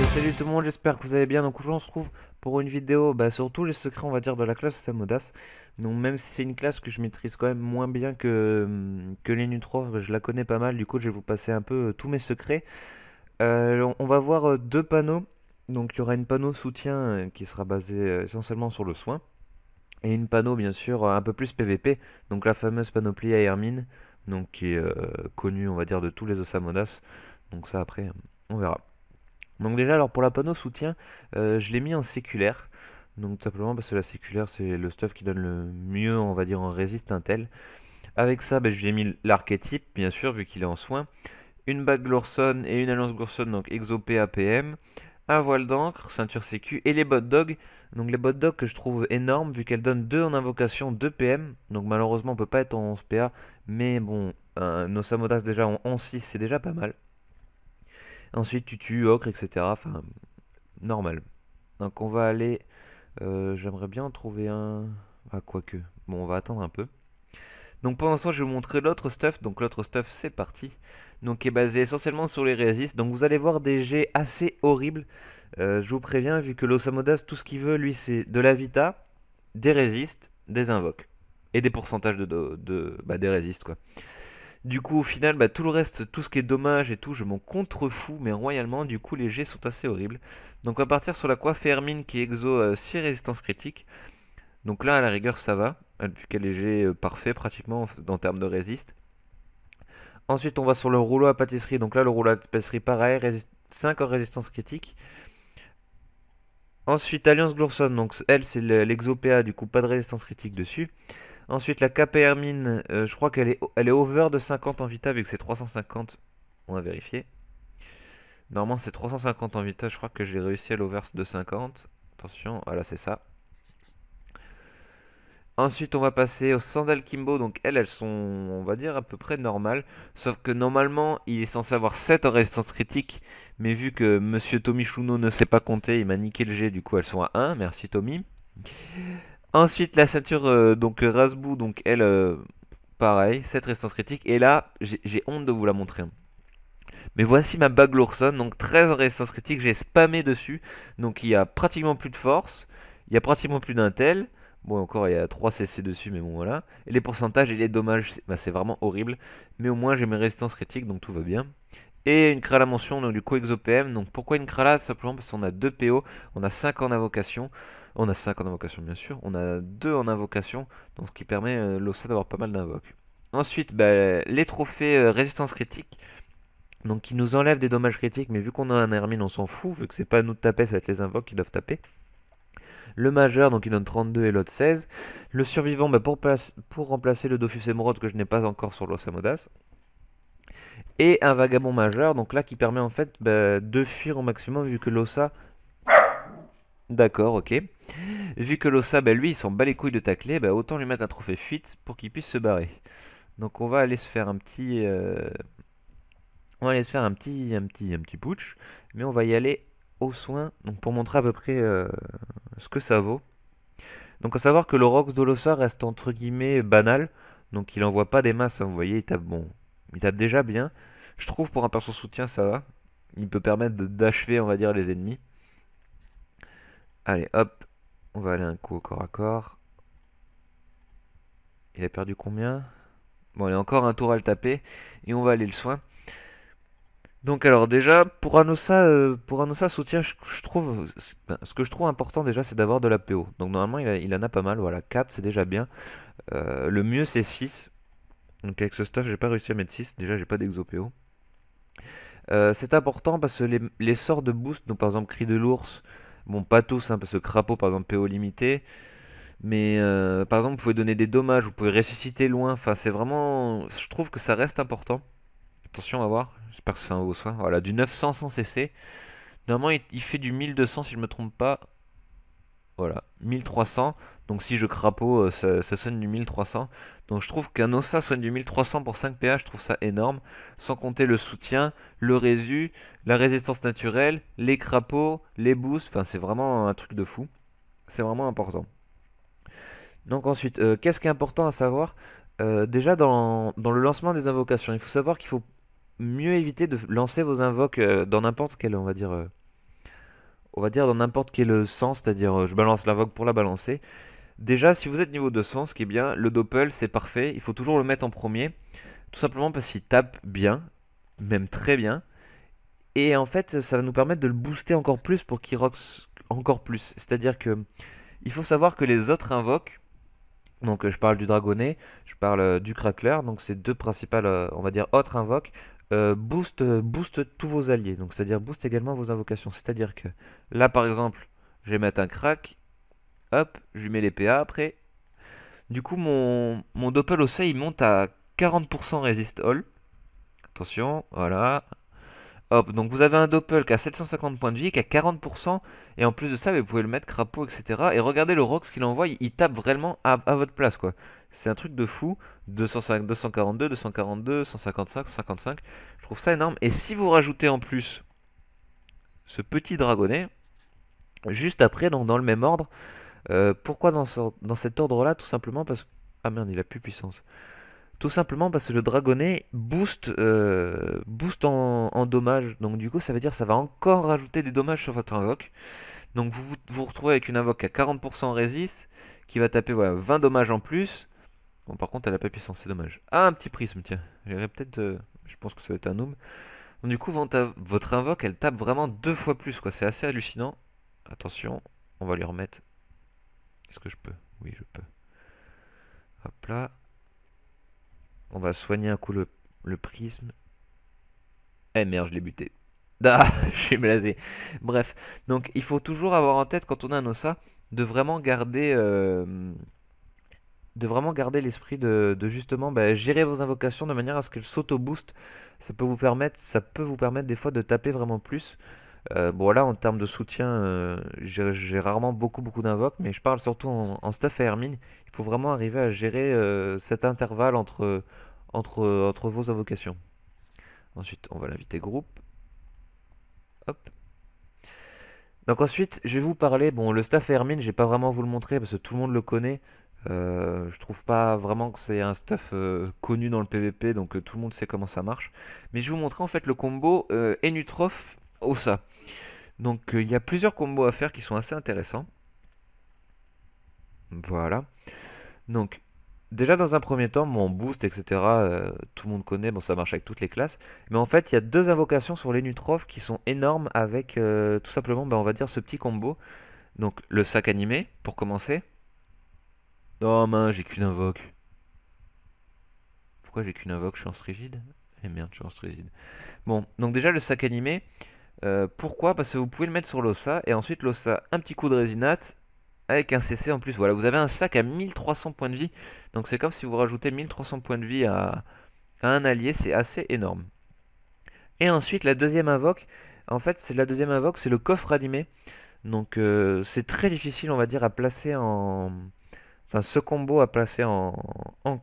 Salut tout le monde, j'espère que vous allez bien. Donc aujourd'hui on se retrouve pour une vidéo sur tous les secrets on va dire de la classe Samodas. Donc même si c'est une classe que je maîtrise quand même moins bien que les Nutro, je la connais pas mal, du coup je vais vous passer un peu tous mes secrets. On va voir deux panneaux. Donc il y aura une panneau soutien qui sera basé essentiellement sur le soin. Et une panneau bien sûr un peu plus PVP, donc la fameuse panoplie à Hermine, donc qui est connue on va dire de tous les Osamodas. Donc ça après on verra. Donc déjà, alors pour la panneau soutien, je l'ai mis en séculaire. Donc tout simplement parce que la séculaire, c'est le stuff qui donne le mieux, on va dire, en résiste intel. Avec ça, je lui ai mis l'archétype, bien sûr, vu qu'il est en soin. Une bague Glorson et une alliance Glorson, donc Exopé APM. Un voile d'encre, ceinture sécu, et les bottes dog. Donc les bottes dog que je trouve énormes, vu qu'elles donnent 2 en invocation, 2 PM. Donc malheureusement, on peut pas être en 11 PA. Mais bon, nos Samodas déjà en 11-6, c'est déjà pas mal. Ensuite, tu tues, ocre, etc. Enfin, normal. Donc on va aller... j'aimerais bien en trouver un... Ah, quoique. Bon, on va attendre un peu. Donc pour l'instant, je vais vous montrer l'autre stuff. Donc l'autre stuff, c'est parti. Donc qui est basé essentiellement sur les résistes. Donc vous allez voir des jets assez horribles. Je vous préviens, vu que l'Osamodas, tout ce qu'il veut, lui, c'est de la vita, des résistes, des invoques. Et des pourcentages des résistes, quoi. Du coup, au final, tout le reste, tout ce qui est dommage et tout, je m'en contrefous, mais royalement, du coup, les jets sont assez horribles. Donc, on va partir sur la coiffe Hermine qui exo 6 résistances critiques. Donc là, à la rigueur, ça va, vu qu'elle est G parfait pratiquement en termes de résiste. Ensuite, on va sur le rouleau à pâtisserie. Donc là, le rouleau à pâtisserie, pareil, 5 en résistance critique. Ensuite, Alliance Glorson, donc elle, c'est l'exo-PA, du coup, pas de résistance critique dessus. Ensuite, la KP Hermine, je crois qu'elle est over de 50 en Vita, vu que c'est 350. On va vérifier. Normalement, c'est 350 en Vita. Je crois que j'ai réussi à l'overse de 50. Attention, voilà, c'est ça. Ensuite, on va passer aux sandales Kimbo. Donc, elles sont, on va dire, à peu près normales. Sauf que normalement, il est censé avoir 7 en résistance critique. Mais vu que Monsieur Tommy Shuno ne sait pas compter, il m'a niqué le G. Du coup, elles sont à 1. Merci, Tommy. Ensuite, la ceinture Razbou, donc elle, pareil, 7 résistance critique. Et là, j'ai honte de vous la montrer, hein. Mais voici ma bague Lawson, donc 13 en résistance critique. J'ai spammé dessus. Donc il y a pratiquement plus de force. Il y a pratiquement plus d'intel. Bon, encore il y a 3 CC dessus, mais bon voilà. Et les pourcentages et les dommages, c'est vraiment horrible. Mais au moins j'ai mes résistances critiques, donc tout va bien. Et une Krala mention, donc du coup ExoPM. Donc pourquoi une Krala? Simplement parce qu'on a 2 PO, on a 5 en invocation. On a 5 en invocation bien sûr, on a 2 en invocation, donc ce qui permet l'OSA d'avoir pas mal d'invoques. Ensuite, les trophées résistance critique, donc qui nous enlèvent des dommages critiques, mais vu qu'on a un Hermine, on s'en fout, vu que c'est pas à nous de taper, ça va être les invoques qui doivent taper. Le majeur, donc il donne 32 et l'autre 16. Le survivant, pour remplacer le Dofus Émeraude que je n'ai pas encore sur l'Osamodas. Et un vagabond majeur, donc là qui permet en fait de fuir au maximum vu que l'Ossa... D'accord, ok. Vu que l'Ossa, lui, il s'en bat les couilles de tacler, autant lui mettre un trophée fuite pour qu'il puisse se barrer. Donc on va aller se faire un petit... On va aller se faire un petit putsch. Mais on va y aller au soin, donc pour montrer à peu près ce que ça vaut. Donc à savoir que le Rox de l'Ossa reste entre guillemets banal. Donc il envoie pas des masses, hein, vous voyez, il tape bon. Il tape déjà bien. Je trouve pour un perso soutien ça va. Il peut permettre d'achever on va dire les ennemis. Allez hop, on va aller un coup au corps à corps. Il a perdu combien? Bon, il a encore un tour à le taper. Et on va aller le soin. Donc alors déjà, pour un Ossa soutien, je trouve, ce que je trouve important déjà, c'est d'avoir de la PO. Donc normalement, il en a pas mal, voilà, 4 c'est déjà bien. Le mieux c'est 6. Donc avec ce stuff, j'ai pas réussi à mettre 6. Déjà, j'ai pas d'exo PO. C'est important parce que les sorts de boost, donc par exemple Cri de l'ours, bon pas tous, hein, parce que Crapaud par exemple PO limité, mais par exemple vous pouvez donner des dommages, vous pouvez ressusciter loin, enfin c'est vraiment, je trouve que ça reste important. Attention, on va voir, j'espère que c'est un haut soin, voilà, du 900 sans CC, normalement il fait du 1200 si je me trompe pas, voilà, 1300, donc si je crapaud, ça sonne du 1300. Donc je trouve qu'un Ossa sonne du 1300 pour 5 PA, je trouve ça énorme. Sans compter le soutien, le résu, la résistance naturelle, les crapauds, les boosts, enfin c'est vraiment un truc de fou. C'est vraiment important. Donc ensuite, qu'est-ce qui est important à savoir? Déjà dans le lancement des invocations, il faut mieux éviter de lancer vos invoques dans n'importe quel, on va dire, on va dire dans n'importe quel sens, c'est-à-dire je balance l'invoque pour la balancer. Déjà, si vous êtes niveau 200, ce qui est bien, le doppel c'est parfait, il faut toujours le mettre en premier, tout simplement parce qu'il tape bien, même très bien. Et en fait, ça va nous permettre de le booster encore plus pour qu'il rox encore plus. C'est-à-dire que il faut savoir que les autres invoques, donc je parle du dragonnet, je parle du crackler, donc ces deux principales, on va dire, autres invoques, boost tous vos alliés. Donc c'est-à-dire boost également vos invocations. C'est-à-dire que là, par exemple, je vais mettre un crack, hop, je lui mets les PA après. Du coup, mon doppel au seuil, il monte à 40% resist all. Attention, voilà. Hop, donc vous avez un doppel qui a 750 points de vie, qui a 40%, et en plus de ça, vous pouvez le mettre crapaud, etc. Et regardez le rox qu'il envoie, il tape vraiment à votre place, quoi. C'est un truc de fou. 205, 242, 242, 155, 155. Je trouve ça énorme. Et si vous rajoutez en plus ce petit dragonnet, juste après, donc dans le même ordre, pourquoi dans cet ordre-là? Tout simplement parce que... Ah merde, il a plus puissance. Tout simplement parce que le dragonnet booste en dommages. Donc du coup, ça veut dire que ça va encore rajouter des dommages sur votre invoque. Donc vous retrouvez avec une invoque à 40% résist, qui va taper voilà, 20 dommages en plus. Bon, par contre, elle a pas puissance, c'est dommage. Ah, un petit prisme, tiens. J'irais peut-être... je pense que ça va être un noob. Donc du coup, votre invoque, elle tape vraiment deux fois plus, quoi. C'est assez hallucinant. Attention, on va lui remettre... Est-ce que je peux? Oui, je peux. Hop là. On va soigner un coup le prisme. Eh merde, je l'ai buté. Ah, je suis blasé. Bref, donc il faut toujours avoir en tête quand on a un Ossa de vraiment garder, l'esprit de justement gérer vos invocations de manière à ce qu'elles s'auto-boost. Ça peut vous permettre des fois de taper vraiment plus. Bon là en termes de soutien, j'ai rarement beaucoup d'invoques, mais je parle surtout en stuff à Hermine. Il faut vraiment arriver à gérer cet intervalle entre vos invocations. Ensuite, on va l'inviter groupe. Hop. Donc ensuite, je vais vous parler. Bon, le stuff Hermine, je vais pas vraiment vous le montrer parce que tout le monde le connaît. Je trouve pas vraiment que c'est un stuff connu dans le PVP, donc tout le monde sait comment ça marche. Mais je vais vous montrer en fait le combo Enutrof Ossa. Donc il y a plusieurs combos à faire qui sont assez intéressants. Voilà. Donc déjà dans un premier temps, mon boost, etc. Tout le monde connaît, bon ça marche avec toutes les classes. Mais en fait, il y a deux invocations sur les Nutrof qui sont énormes avec tout simplement, on va dire ce petit combo. Donc le sac animé pour commencer. Oh mince, j'ai qu'une invoque. Pourquoi j'ai qu'une invoque? Je suis en rigide. Eh merde, je suis en rigide. Bon, donc déjà le sac animé. Pourquoi? Parce que vous pouvez le mettre sur l'ossa et ensuite l'ossa un petit coup de résinate avec un CC en plus. Voilà, vous avez un sac à 1300 points de vie. Donc c'est comme si vous rajoutez 1300 points de vie à un allié, c'est assez énorme. Et ensuite la deuxième invoque, en fait c'est la deuxième invoque, c'est le coffre animé. Donc c'est très difficile on va dire à placer en... Enfin ce combo à placer en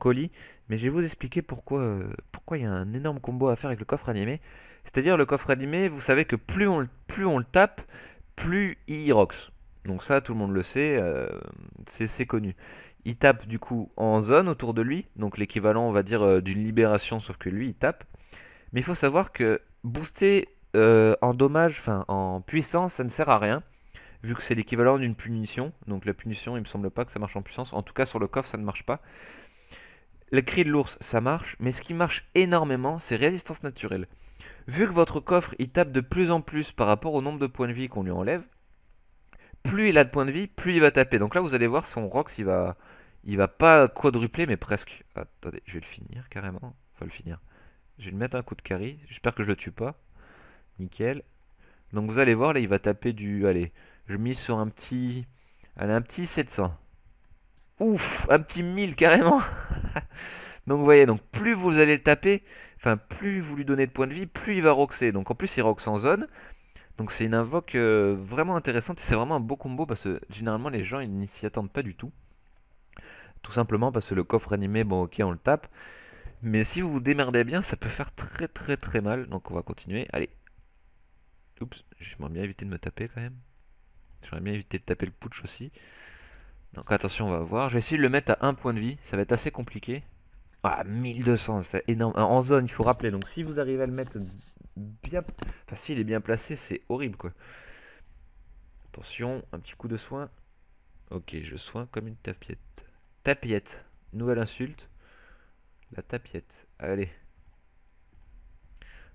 colis. Mais je vais vous expliquer pourquoi il y a un énorme combo à faire avec le coffre animé. C'est-à-dire le coffre animé, vous savez que plus on le tape, plus il rox. Donc ça tout le monde le sait, c'est connu. Il tape du coup en zone autour de lui, donc l'équivalent on va dire d'une libération sauf que lui il tape. Mais il faut savoir que booster en dommage, enfin en puissance, ça ne sert à rien, vu que c'est l'équivalent d'une punition. Donc la punition, il me semble pas que ça marche en puissance. En tout cas sur le coffre, ça ne marche pas. Le cri de l'ours, ça marche, mais ce qui marche énormément, c'est résistance naturelle. Vu que votre coffre, il tape de plus en plus par rapport au nombre de points de vie qu'on lui enlève, plus il a de points de vie, plus il va taper. Donc là, vous allez voir, son Rox, il va pas quadrupler, mais presque. Attendez, je vais le finir carrément. Enfin, le finir. Je vais lui mettre un coup de carry. J'espère que je le tue pas. Nickel. Donc vous allez voir, là, il va taper du... Allez, je mise sur un petit... Allez, un petit 700. Ouf, un petit 1000 carrément. Donc vous voyez, donc plus vous allez le taper, enfin plus vous lui donnez de points de vie, plus il va roxer. Donc en plus il roxe en zone. Donc c'est une invoque vraiment intéressante et c'est vraiment un beau combo parce que généralement les gens ils n'y s'y attendent pas du tout. Tout simplement parce que le coffre animé, bon ok on le tape. Mais si vous vous démerdez bien, ça peut faire très mal. Donc on va continuer. Allez. Oups, j'aimerais bien éviter de me taper quand même. J'aimerais bien éviter de taper le putsch aussi. Donc attention, on va voir. Je vais essayer de le mettre à 1 point de vie. Ça va être assez compliqué. Ah, 1200, c'est énorme. En zone, il faut rappeler. Donc si vous arrivez à le mettre bien... Enfin, s'il est bien placé, c'est horrible, quoi. Attention, un petit coup de soin. Ok, je soins comme une tapiette. Tapiette. Nouvelle insulte. La tapiette. Allez.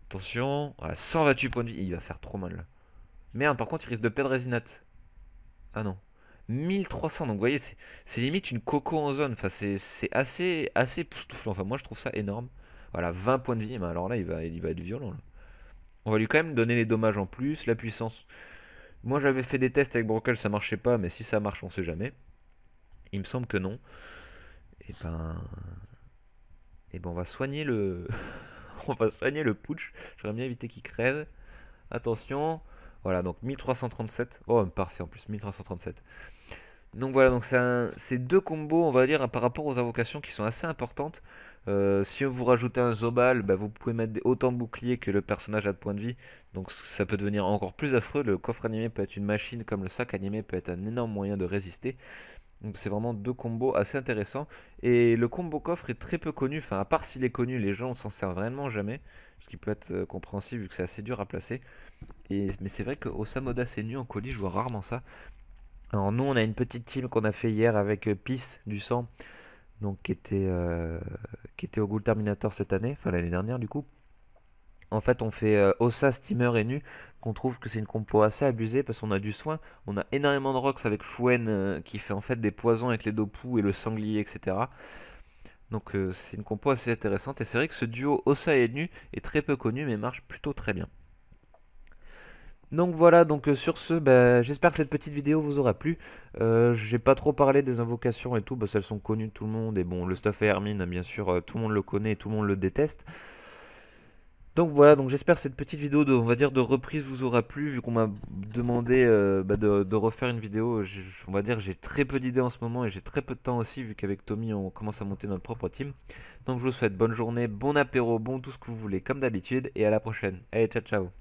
Attention. Ah, 128 points de vie. Il va faire trop mal là. Merde, par contre, il risque de perdre Résinate. Ah non. 1300. Donc, vous voyez, c'est limite une coco en zone. Enfin, c'est assez époustouflant. Enfin, moi, je trouve ça énorme. Voilà, 20 points de vie. Mais alors là, il va être violent là. On va lui quand même donner les dommages en plus, la puissance. Moi j'avais fait des tests avec Brocal, ça marchait pas, mais si ça marche, on sait jamais. Il me semble que non. Et ben, on va soigner le, on va soigner le putsch. J'aimerais bien éviter qu'il crève. Attention. Voilà, donc 1337. Oh, parfait en plus, 1337. Donc voilà, donc c'est deux combos, on va dire, par rapport aux invocations qui sont assez importantes. Si vous rajoutez un Zobal, bah, vous pouvez mettre autant de boucliers que le personnage a de points de vie. Donc ça peut devenir encore plus affreux. Le coffre animé peut être une machine, comme le sac animé peut être un énorme moyen de résister. Donc c'est vraiment deux combos assez intéressants. Et le combo coffre est très peu connu. Enfin, à part s'il est connu, les gens s'en servent vraiment jamais. Ce qui peut être compréhensible vu que c'est assez dur à placer. Mais c'est vrai qu'au Samodas et Nu en colis, je vois rarement ça. Alors nous, on a une petite team qu'on a fait hier avec Peace du sang, donc qui était au Ghoul Terminator cette année, enfin l'année dernière du coup. En fait, on fait Ossa, Steamer et Nu, qu'on trouve que c'est une compo assez abusée parce qu'on a du soin. On a énormément de rocks avec Fouen qui fait en fait des poisons avec les Dopu et le sanglier, etc. Donc c'est une compo assez intéressante et c'est vrai que ce duo Ossa et Nu est très peu connu mais marche plutôt très bien. Donc voilà, donc sur ce, bah, j'espère que cette petite vidéo vous aura plu. J'ai pas trop parlé des invocations et tout, parce qu'elles sont connues de tout le monde. Et bon, le stuff et Hermine, bien sûr, tout le monde le connaît et tout le monde le déteste. Donc voilà, donc j'espère que cette petite vidéo de, on va dire, de reprise vous aura plu, vu qu'on m'a demandé bah, de refaire une vidéo. On va dire j'ai très peu d'idées en ce moment et j'ai très peu de temps aussi, vu qu'avec Tommy on commence à monter notre propre team. Donc je vous souhaite bonne journée, bon apéro, bon tout ce que vous voulez, comme d'habitude, et à la prochaine. Allez, ciao ciao.